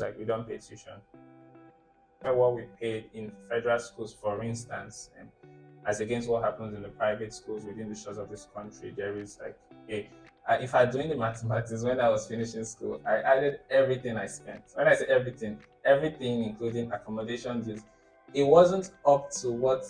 like we don't pay tuition. What we paid in federal schools, for instance, as against what happens in the private schools within the shores of this country, there is like a if I doing the mathematics when I was finishing school, I added everything I spent. When I say everything, everything including accommodation dues, it wasn't up to what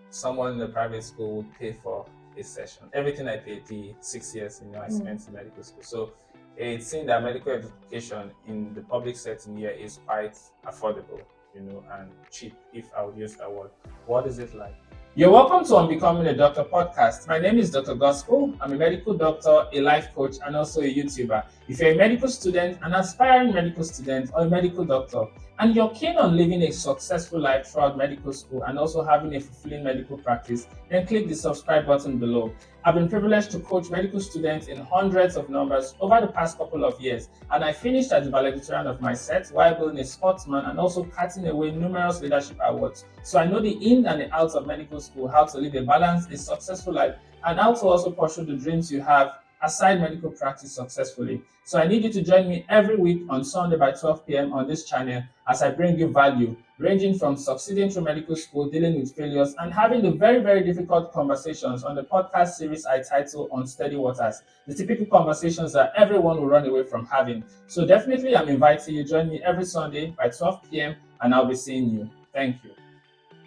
someone in the private school would pay for a session. Everything I paid the 6 years, I spent in medical school. So it's seen that medical education in the public setting here is quite affordable, and cheap, if I would use that word. What is it like? You're welcome to On Becoming a Doctor podcast. My name is Dr. Gospel. I'm a medical doctor, a life coach, and also a YouTuber. If you're a medical student, an aspiring medical student, or a medical doctor, and you're keen on living a successful life throughout medical school and also having a fulfilling medical practice, then click the subscribe button below. I've been privileged to coach medical students in hundreds of numbers over the past couple of years, and I finished as the valedictorian of my set while being a sportsman and also cutting away numerous leadership awards. So I know the in and the outs of medical school, how to live a balanced, a successful life, and how to also pursue the dreams you have aside medical practice successfully. So I need you to join me every week on Sunday by 12 p.m. on this channel as I bring you value, ranging from succeeding through medical school, dealing with failures, and having the very, very difficult conversations on the podcast series I title Unsteady Waters, the typical conversations that everyone will run away from having. So definitely I'm inviting you to join me every Sunday by 12 p.m. and I'll be seeing you. Thank you.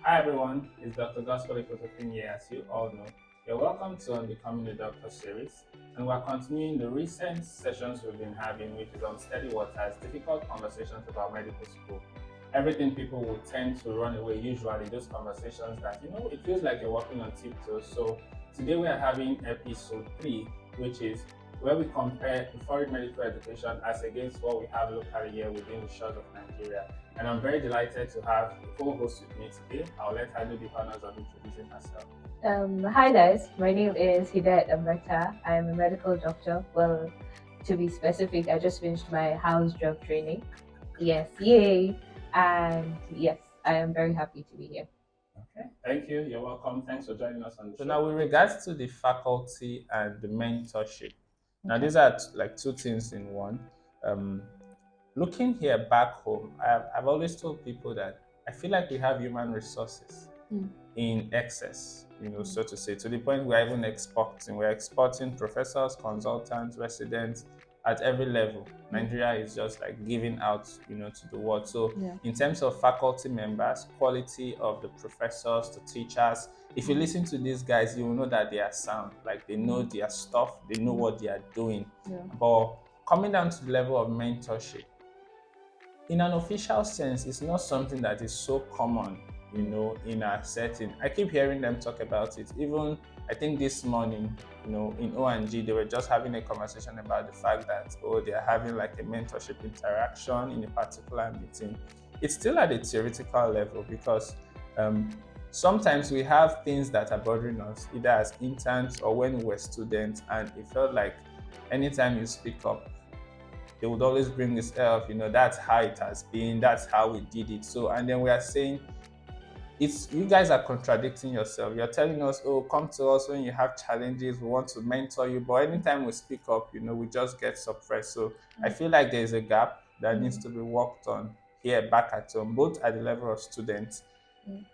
Hi everyone, it's Dr. Gospel Ikpotokin here, as you all know. You're welcome to On Becoming a Doctor series, and we're continuing the recent sessions we've been having, which is Unsteady Waters, difficult conversations about medical school. Everything people would tend to run away usually, those conversations that, it feels like you're walking on tiptoes. So today we are having episode 3, which is where we compare foreign medical education as against what we have locally here within the shores of Nigeria. And I'm very delighted to have a co-host with me today. I'll let her do the honors of introducing herself. Hi guys, my name is Hidayat Amrita. I am a medical doctor. Well, to be specific, I just finished my house job training. Yes, yay! And yes, I am very happy to be here. Okay, thank you. You're welcome. Thanks for joining us on the show. So now, with regards to the faculty and the mentorship, now these are like two things in one. Looking here back home, I've always told people that I feel like we have human resources in excess, so to say, to the point we're even exporting. We're exporting professors, consultants, residents at every level. Nigeria is just like giving out, to the world. So in terms of faculty members, quality of the professors, the teachers, if you listen to these guys, you will know that they are sound, like they know their stuff, they know what they are doing. But coming down to the level of mentorship, in an official sense, it's not something that is so common, in our setting. I keep hearing them talk about it. Even, I think this morning, in O&G, they were just having a conversation about the fact that, they're having like a mentorship interaction in a particular meeting. It's still at a theoretical level because sometimes we have things that are bothering us, either as interns or when we were students, and it felt like anytime you speak up, they would always bring this up, that's how it has been, that's how we did it. So, and then we are saying, you guys are contradicting yourself. You're telling us, come to us when you have challenges, we want to mentor you. But anytime we speak up, we just get suppressed. So I feel like there's a gap that needs to be worked on here back at home, both at the level of students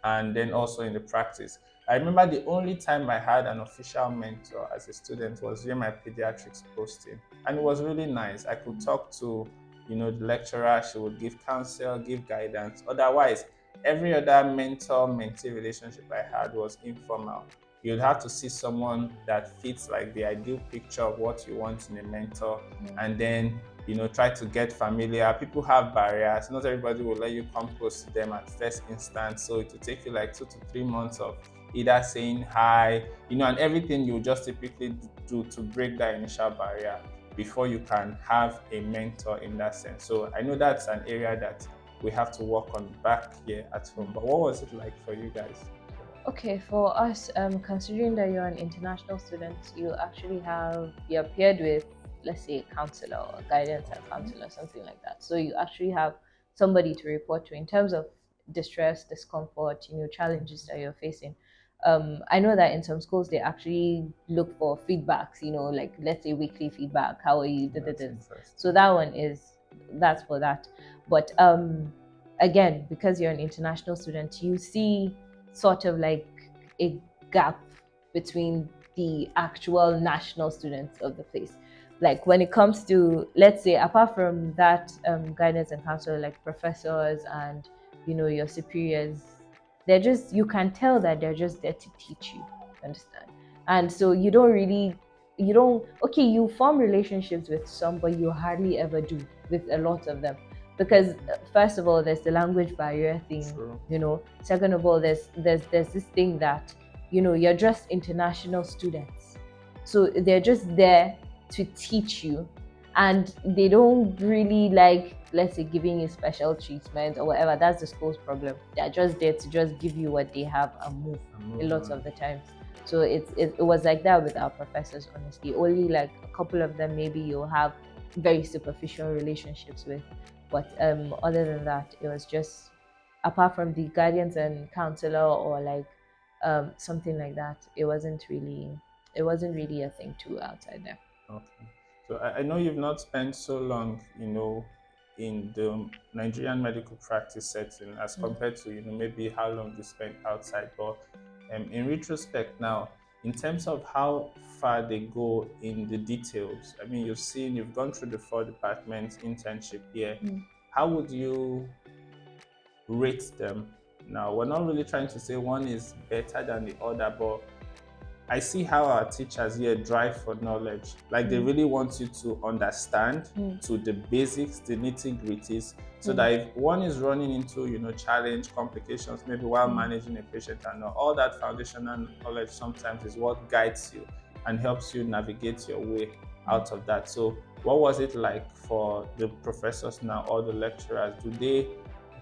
and then also in the practice. I remember the only time I had an official mentor as a student was during my pediatrics posting. And it was really nice. I could talk to, the lecturer. She would give counsel, give guidance. Otherwise, every other mentor-mentee relationship I had was informal. You'd have to see someone that fits like the ideal picture of what you want in a mentor, and then try to get familiar. People have barriers. Not everybody will let you come close to them at first instance. So it will take you like 2 to 3 months of either saying hi, and everything you just typically do to break that initial barrier before you can have a mentor in that sense. So I know that's an area that we have to work on back here at home. But what was it like for you guys? Okay, for us, considering that you're an international student, you're paired with, let's say, a counselor or guidance and counselor, something like that. So you actually have somebody to report to in terms of distress, discomfort, challenges that you're facing. I know that in some schools they actually look for feedbacks, like let's say weekly feedback. How are you? So that one that's for that. But again, because you're an international student, you see sort of like a gap between the actual national students of the place. Like when it comes to, let's say, apart from that guidance and counsel, like professors and your superiors, they're just, you can tell that they're just there to teach you, understand? And so you don't, okay, you form relationships with some, but you hardly ever do with a lot of them, because first of all, there's the language barrier thing. True. Second of all, there's this thing that you're just international students, so they're just there to teach you, and they don't really like, let's say, giving you special treatment or whatever. That's the school's problem. They're just there to just give you what they have and move a lot of the times. So it was like that with our professors, honestly. Only like a couple of them maybe you'll have very superficial relationships with, but other than that, it was just, apart from the guardians and counselor or like something like that, it wasn't really a thing too outside there. Okay. So I know you've not spent so long, in the Nigerian medical practice setting as compared to, maybe how long you spent outside. But in retrospect now, in terms of how far they go in the details, I mean, you've gone through the 4 departments internship here. How would you rate them? Now, we're not really trying to say one is better than the other, but I see how our teachers here drive for knowledge. Like they really want you to understand to the basics, the nitty-gritties, so that if one is running into, challenge, complications, maybe while managing a patient and all that foundational knowledge sometimes is what guides you and helps you navigate your way out of that. So what was it like for the professors now or the lecturers? Do they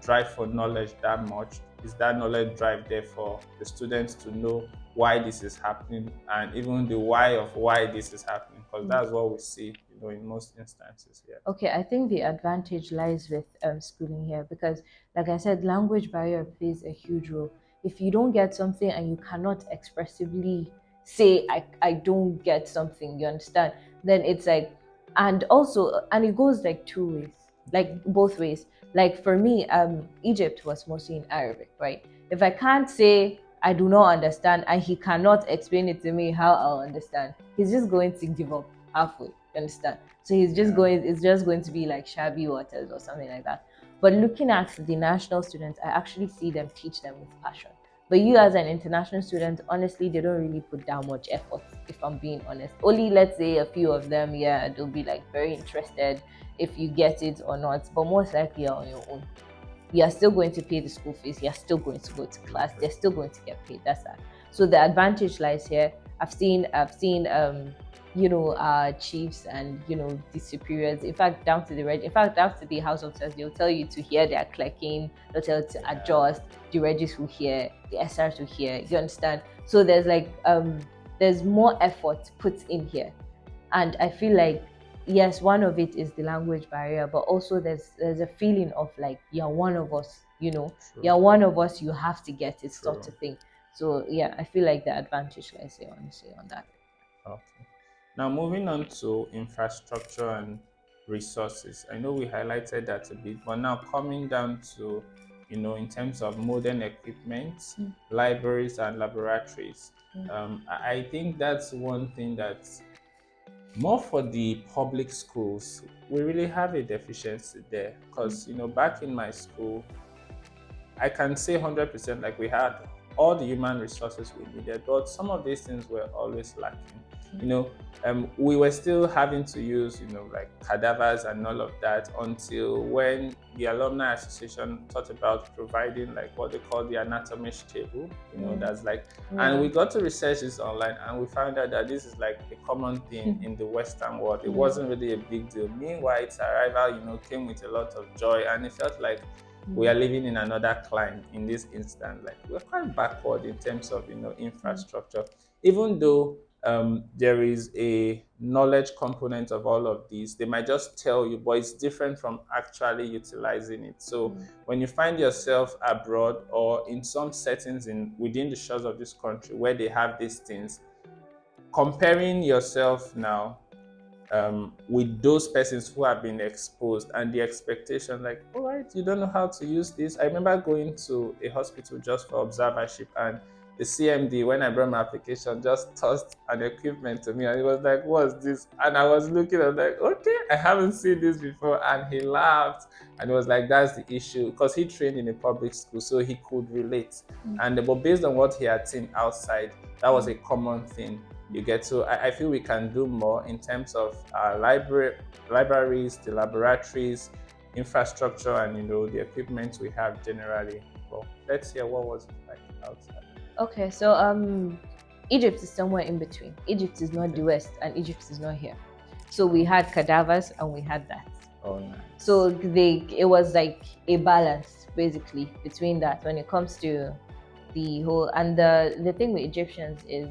drive for knowledge that much? Is that knowledge drive there for the students to know why this is happening and even the why of why this is happening? Because that's what we see, in most instances here. Okay, I think the advantage lies with schooling here because, like I said, language barrier plays a huge role. If you don't get something and you cannot expressively say, I don't get something, you understand? Then it's like, and it goes like 2 ways, like both ways. Like for me, Egypt was mostly in Arabic, right? If I can't say I do not understand and he cannot explain it to me how I'll understand, he's just going to give up halfway. You understand? So it's just going to be like shabby waters or something like that. But looking at the national students, I actually see them teach them with passion. But you as an international student, honestly, they don't really put down much effort, if I'm being honest. Only, let's say, a few of them, yeah, they'll be like very interested if you get it or not. But most likely you're on your own. You're still going to pay the school fees. You're still going to go to class. They're still going to get paid. That's that. So the advantage lies here. I've seen chiefs and the superiors, in fact down to the house officers, they'll tell you to hear their clicking, they'll tell you to adjust, the regis will hear, the SRs will hear, you understand? So there's like there's more effort put in here, and I feel like, yes, one of it is the language barrier, but also there's a feeling of like you're one of us, you're one of us, you have to get it, sort of thing. So yeah, I feel like the advantage lies here, honestly, on that. Okay. Now, moving on to infrastructure and resources. I know we highlighted that a bit, but now coming down to, in terms of modern equipment, libraries and laboratories, I think that's one thing that's more for the public schools. We really have a deficiency there because, back in my school, I can say 100% like we had all the human resources we needed, but some of these things were always lacking. We were still having to use, like cadavers and all of that until when the Alumni Association thought about providing like what they call the anatomist table, that's like, and we got to research this online and we found out that this is like a common thing in the Western world. It wasn't really a big deal. Meanwhile, its arrival, came with a lot of joy, and it felt like we are living in another clime in this instant. Like we're quite backward in terms of infrastructure, even though there is a knowledge component of all of these. They might just tell you, but it's different from actually utilizing it. So when you find yourself abroad or in some settings within the shores of this country where they have these things, comparing yourself now with those persons who have been exposed and the expectation, like, all right, you don't know how to use this. I remember going to a hospital just for observership, and the CMD, when I brought my application, just tossed an equipment to me, and he was like, what's this? And I was looking, I was like, okay, I haven't seen this before. And he laughed and was like, that's the issue, because he trained in a public school, so he could relate. But based on what he had seen outside, that was a common thing. You get, so I feel we can do more in terms of our libraries, the laboratories, infrastructure, and the equipment we have generally. Well, let's hear what was it like outside. Okay, so Egypt is somewhere in between. Egypt is not the West, and Egypt is not here. So we had cadavers and we had that. Oh, nice. So it was like a balance basically between that when it comes to the whole. And the thing with Egyptians is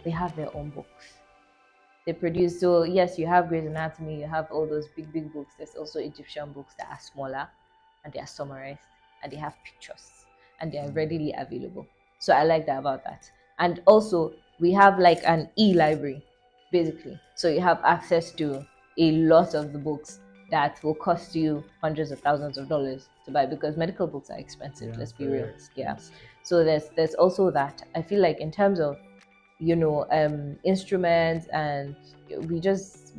they have their own books. They produce, so yes, you have Grey's Anatomy, you have all those big books. There's also Egyptian books that are smaller and they are summarized and they have pictures and they are readily available. So I like that about that. And also we have like an e-library basically. So you have access to a lot of the books that will cost you hundreds of thousands of dollars to buy, because medical books are expensive, let's be real. Expensive. Yeah. So there's also that. I feel like in terms of instruments, and we just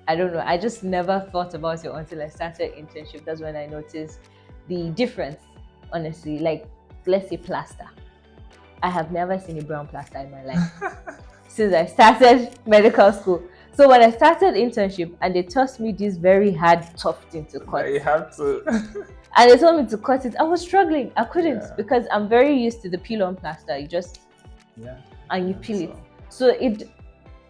I don't know, I just never thought about it until I started internship. That's when I noticed the difference, honestly. Like, let's say plaster. I have never seen a brown plaster in my life since I started medical school. So when I started internship and they tossed me this very hard, tough thing to cut, you have to and they told me to cut it, I was struggling. I couldn't, because I'm very used to the peel-on plaster. You just and you peel it. So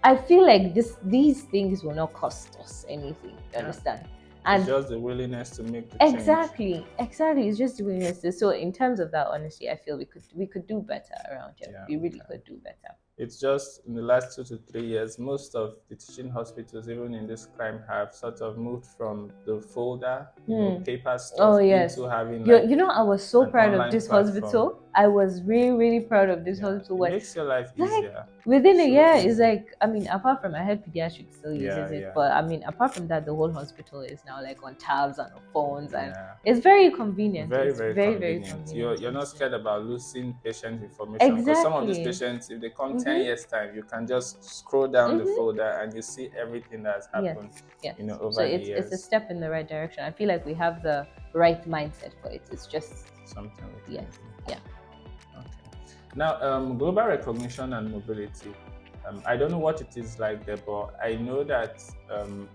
I feel like these things will not cost us anything. You understand? And it's just the willingness to make the change. Exactly. It's just the willingness to. So in terms of that, honestly, I feel we could do better around here. We really could do better. It's just in the last 2 to 3 years, most of the teaching hospitals, even in this crime, have sort of moved from the folder, paper stuff, into having. I was so proud of this hospital. I was really proud of this hospital. It makes your life easier. Within a year, it's like, I mean, apart from I heard pediatrics still uses it, but I mean, apart from that, the whole hospital is now like on tabs and on phones, and it's very convenient. Very convenient. You're not scared about losing patient information, because some of these patients, if they come 10 years time, you can just scroll down the folder and you see everything that's happened. Over so the years. It's a step in the right direction. I feel like we have the right mindset for it. It's just something. Yeah. Okay. Now, global recognition and mobility. I don't know what it is like there, but I know that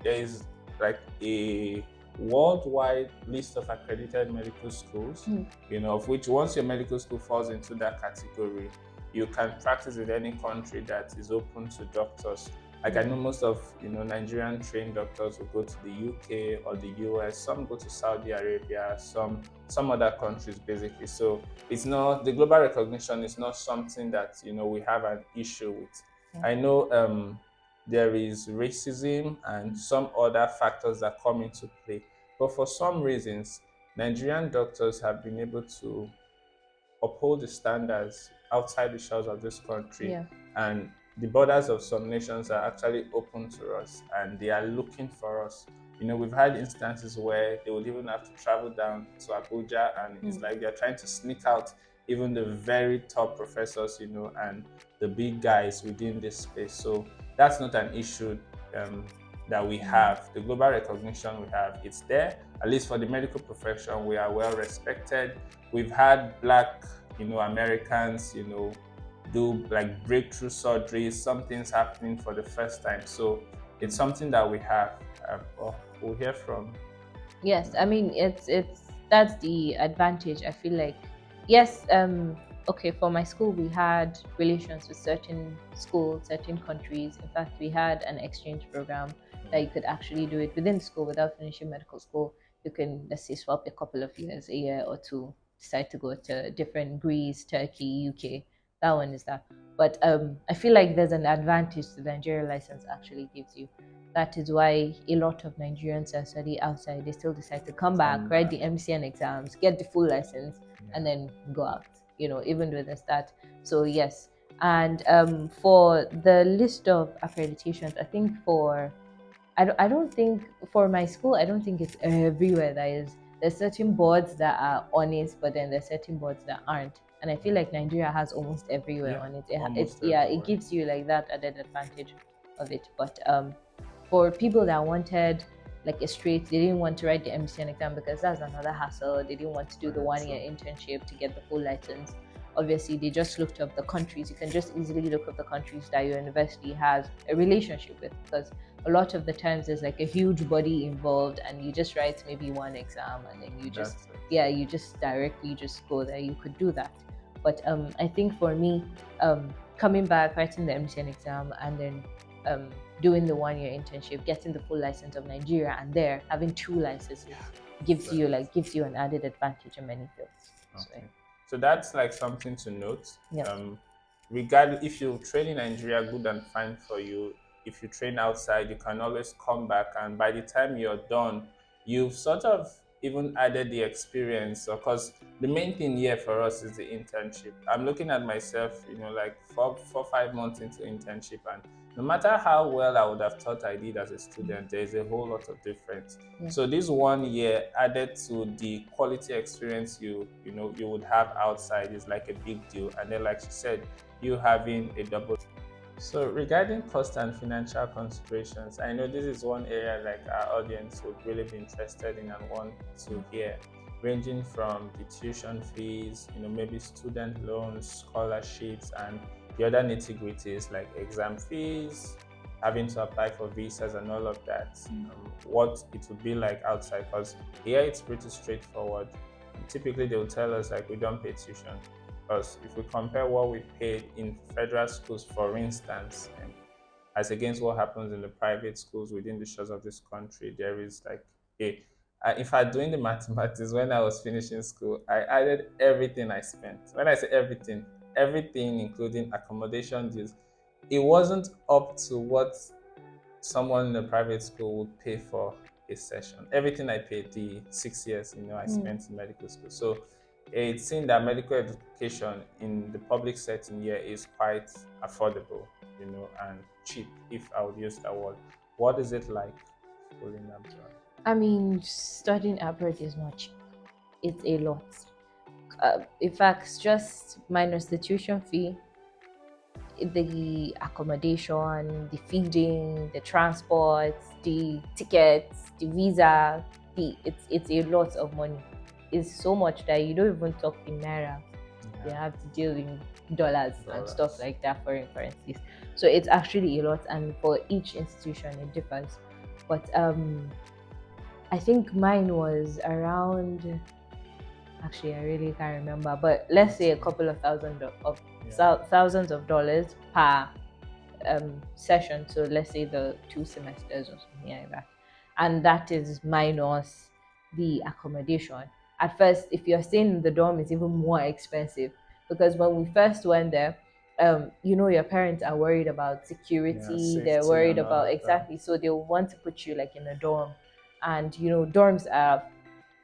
there is like a worldwide list of accredited medical schools, of which once your medical school falls into that category, you can practice in any country that is open to doctors. Like, I know most of Nigerian trained doctors will go to the UK or the US. Some go to Saudi Arabia. Some other countries, basically. So it's not, the global recognition is not something that we have an issue with. I know there is racism and some other factors that come into play, but for some reasons, Nigerian doctors have been able to uphold the standards outside the shores of this country, and the borders of some nations are actually open to us, and they are looking for us. We've had instances where they would even have to travel down to Abuja, and it's like they're trying to sneak out even the very top professors, and the big guys within this space. So that's not an issue that we have. The global recognition we have, it's there. At least for the medical profession, we are well respected. We've had Black, Americans, do like breakthrough surgeries, something's happening for the first time. So it's something that we have. We'll hear from. Yes, I mean, that's the advantage. I feel like, yes, okay, for my school, we had relations with certain schools, certain countries. In fact, we had an exchange program that you could actually do it within the school without finishing medical school. You can, let's say, swap a couple of years, a year or two, decide to go to different Greece, Turkey, UK. That one is that. But I feel like there's an advantage the Nigeria license actually gives you. That is why a lot of Nigerians that study outside, they still decide to come back, write the MCN exams, get the full license, and then go out, even with the start. So yes, And for the list of accreditations, I think I don't think for my school, I don't think it's everywhere that is. There's certain boards that are on it, but then there's certain boards that aren't. And I feel like Nigeria has almost everywhere on it. It gives you like that added advantage of it. But for people that wanted like a straight, they didn't want to write the MCN exam because that's another hassle. They didn't want to do the 1 year internship to get the full license. Obviously, they just looked up the countries. You can just easily look up the countries that your university has a relationship with, because a lot of the times there's like a huge body involved, and you just write maybe one exam and then you just directly just go there. You could do that. But I think for me, coming back, writing the MCN exam, and then doing the 1 year internship, getting the full license of Nigeria, and there having 2 licenses gives you an added advantage in many fields. Okay. So that's like something to note. Yeah. Regardless, if you train in Nigeria, good and fine for you. If you train outside, you can always come back, and by the time you're done, you've sort of even added the experience. Because the main thing here for us is the internship. I'm looking at myself, like 5 months into internship, and no matter how well I would have thought I did as a student, there's a whole lot of difference. Yeah. So this 1 year added to the quality experience you would have outside is like a big deal. And then, like she said, you having a double. So regarding cost and financial considerations, I know this is one area like our audience would really be interested in and want to hear, ranging from the tuition fees, maybe student loans, scholarships, and the other nitty-gritties like exam fees, having to apply for visas and all of that, what it would be like outside, because here it's pretty straightforward. Typically they will tell us like we don't pay tuition, because if we compare what we paid in federal schools, for instance, as against what happens in the private schools within the shores of this country, there is like in fact, doing the mathematics, when I was finishing school, I added everything I spent. When I say everything, including accommodation dues, it wasn't up to what someone in a private school would pay for a session. Everything I paid, the 6 years I spent in medical school. So it's seen that medical education in the public setting here is quite affordable, and cheap, if I would use that word. What is it like schooling abroad? I mean, studying abroad is not cheap. It's a lot. In fact, just minus the tuition fee, the accommodation, the feeding, the transport, the tickets, the visa, it's a lot of money. It's so much that you don't even talk in naira. Yeah. You have to deal in dollars and stuff like that, foreign currencies. So it's actually a lot, and for each institution it differs. But I think mine was around, actually I really can't remember, but let's say a couple of thousands of dollars per session. So let's say the 2 semesters or something like that, and that is minus the accommodation. At first, if you're staying in the dorm, it's even more expensive, because when we first went there, your parents are worried about security. They're worried about exactly. So they want to put you like in a dorm, and dorms are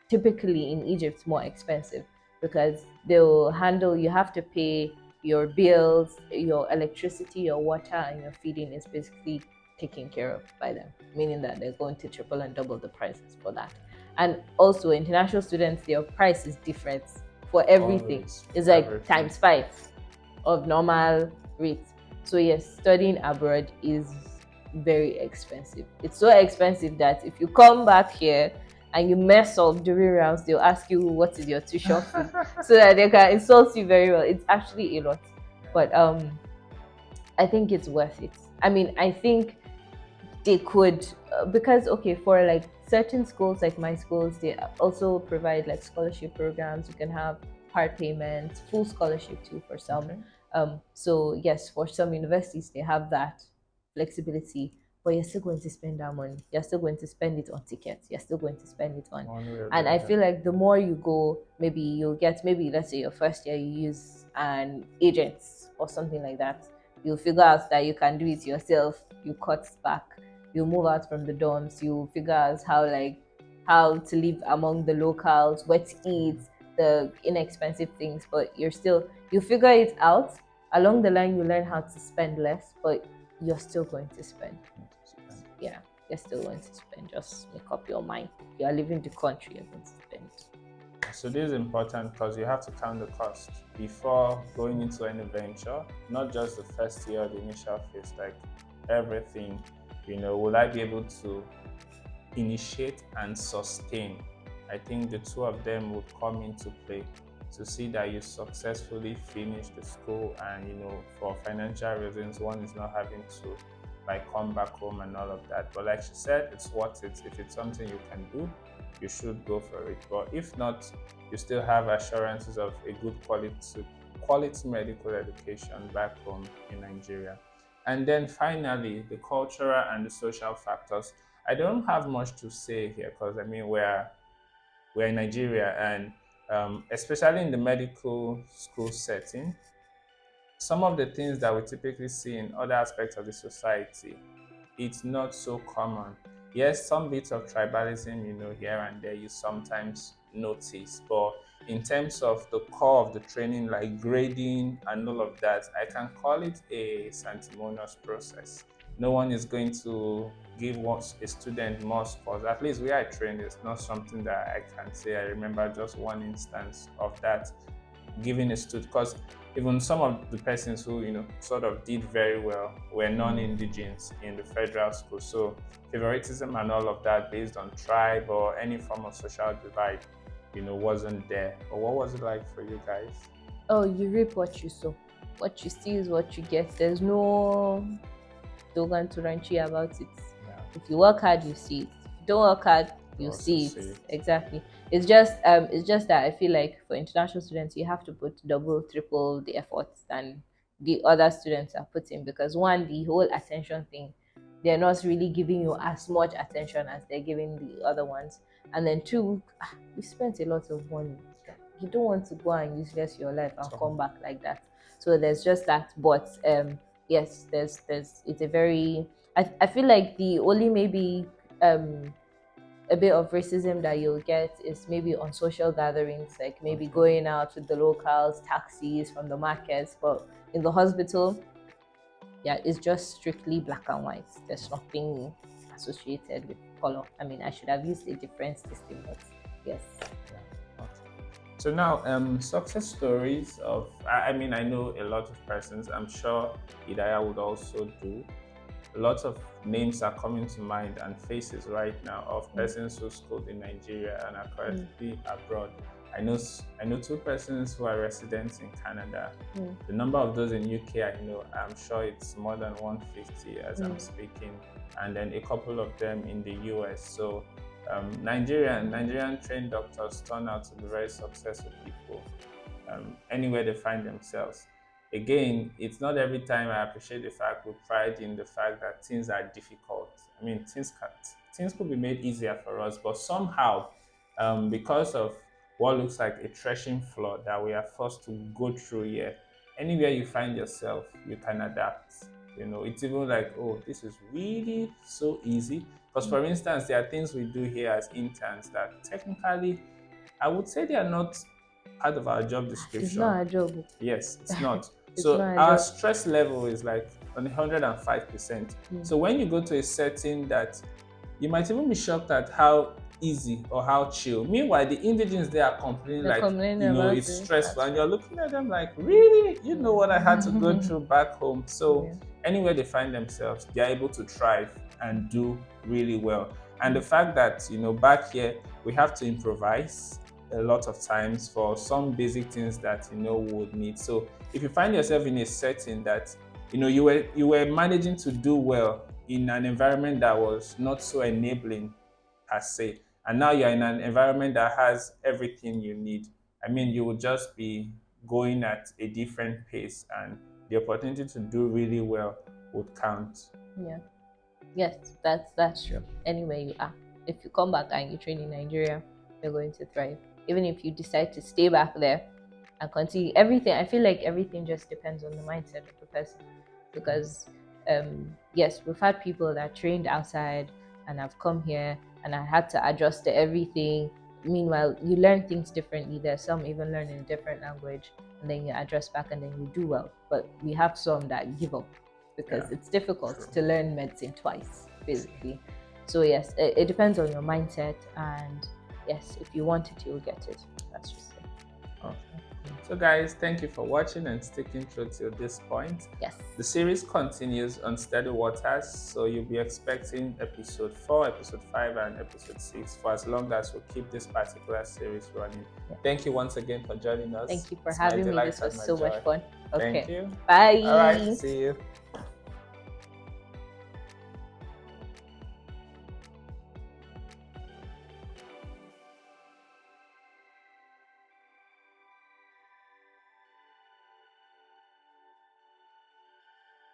typically in Egypt more expensive, because they'll handle, you have to pay your bills, your electricity, your water, and your feeding is basically taken care of by them, meaning that they're going to triple and double the prices for that. And also international students, their price is different for everything. It's like times 5 of normal rates. So yes, studying abroad is very expensive. It's so expensive that if you come back here and you mess up during rounds, they'll ask you what is your tuition fee, so that they can insult you very well. It's actually a lot, but I think it's worth it. I mean, I think they could, because for like certain schools, like my schools, they also provide like scholarship programs. You can have part payments, full scholarship too for some. Okay. So yes, for some universities they have that flexibility, but you're still going to spend that money. You're still going to spend it on tickets. You're still going to spend it on. And I feel like the more you go, maybe you'll get, let's say your first year you use an agent or something like that. You'll figure out that you can do it yourself. You cut back. You move out from the dorms. You figure out how to live among the locals, where to eat, the inexpensive things. But you figure it out, along the line you learn how to spend less, but you're still going to spend. Yeah, you're still going to spend. Just make up your mind. You are leaving the country, you're going to spend. So this is important because you have to count the cost before going into any venture, not just the first year, the initial phase, like everything, will I be able to initiate and sustain? I think the two of them would come into play to see that you successfully finish the school, and for financial reasons one is not having to come back home and all of that. But like she said, it's worth it. If it's something you can do, you should go for it. But if not, you still have assurances of a good quality medical education back home in Nigeria. And then finally, the cultural and the social factors. I don't have much to say here because we're in Nigeria, and especially in the medical school setting, some of the things that we typically see in other aspects of the society, it's not so common. Yes, some bits of tribalism, here and there you sometimes notice, but in terms of the core of the training, like grading and all of that, I can call it a sanctimonious process. No one is going to give a student more scores. At least where I trained, it's not something that I can say I remember just one instance of that giving a student, because even some of the persons who sort of did very well were non-indigens in the federal school. So favoritism and all of that based on tribe or any form of social divide, wasn't there. But what was it like for you guys? Oh, you reap what you sow. What you see is what you get. There's no dogan to ranchi about it. Yeah. If you work hard, you see it. If you don't work hard, you see it. Exactly. It's just that I feel like for international students you have to put double, triple the efforts than the other students are putting, because one, the whole attention thing, they're not really giving you as much attention as they're giving the other ones. And then two, you spent a lot of money. You don't want to go and useless your life and come back like that. So there's just that. But yes, there's it's a very, I feel like the only maybe a bit of racism that you'll get is maybe on social gatherings, like maybe going out with the locals, taxis from the markets. But in the hospital, yeah, it's just strictly black and white. There's nothing associated with color. I mean, I should have used a different system, but yes. So now, success stories of, I know a lot of persons, I'm sure Idaya would also do. Lots of names are coming to mind and faces right now of persons who schooled in Nigeria and are currently abroad. I know two persons who are residents in Canada. The number of those in UK, I'm sure it's more than 150 as I'm speaking, and then a couple of them in the US. So Nigerian trained doctors turn out to be very successful people anywhere they find themselves. Again, it's not every time. I appreciate the fact we pride in the fact that things are difficult. I mean, things could be made easier for us, but somehow, because of what looks like a threshing floor that we are forced to go through here, anywhere you find yourself, you can adapt. It's even like, oh, this is really so easy. Because for instance, there are things we do here as interns that technically, I would say they are not part of our job description. It's not a job. Yes, it's not. So our stress level is like on 105%. So when you go to a setting that you might even be shocked at how easy or how chill. Meanwhile, the indigens they are complaining it's stressful, and you're looking at them like, really? You know what I had to go through back home. So anywhere they find themselves, they're able to thrive and do really well. And the fact that back here we have to improvise a lot of times for some basic things that would need. So if you find yourself in a setting that you were managing to do well in an environment that was not so enabling per se, and now you're in an environment that has everything you need, you will just be going at a different pace, and the opportunity to do really well would count. Yeah. Yes, that's true. Anywhere you are, if you come back and you train in Nigeria, you're going to thrive. Even if you decide to stay back there and continue everything, I feel like everything just depends on the mindset of the person. Because yes, we've had people that trained outside and have come here and I had to adjust to everything, Meanwhile, you learn things differently. There's some even learn in a different language, and then you address back, and then you do well. But we have some that give up because it's difficult to learn medicine twice, basically. So yes, it depends on your mindset, and yes, if you want it, you'll get it. That's just it. Okay. So guys, thank you for watching and sticking through till this point. Yes. The series continues on Steady Waters, so you'll be expecting episode 4, episode 5, and episode 6 for as long as we keep this particular series running. Yeah. Thank you once again for joining us. Thank you for having me. This was so much fun. Okay. Thank you. Bye. All right, see you.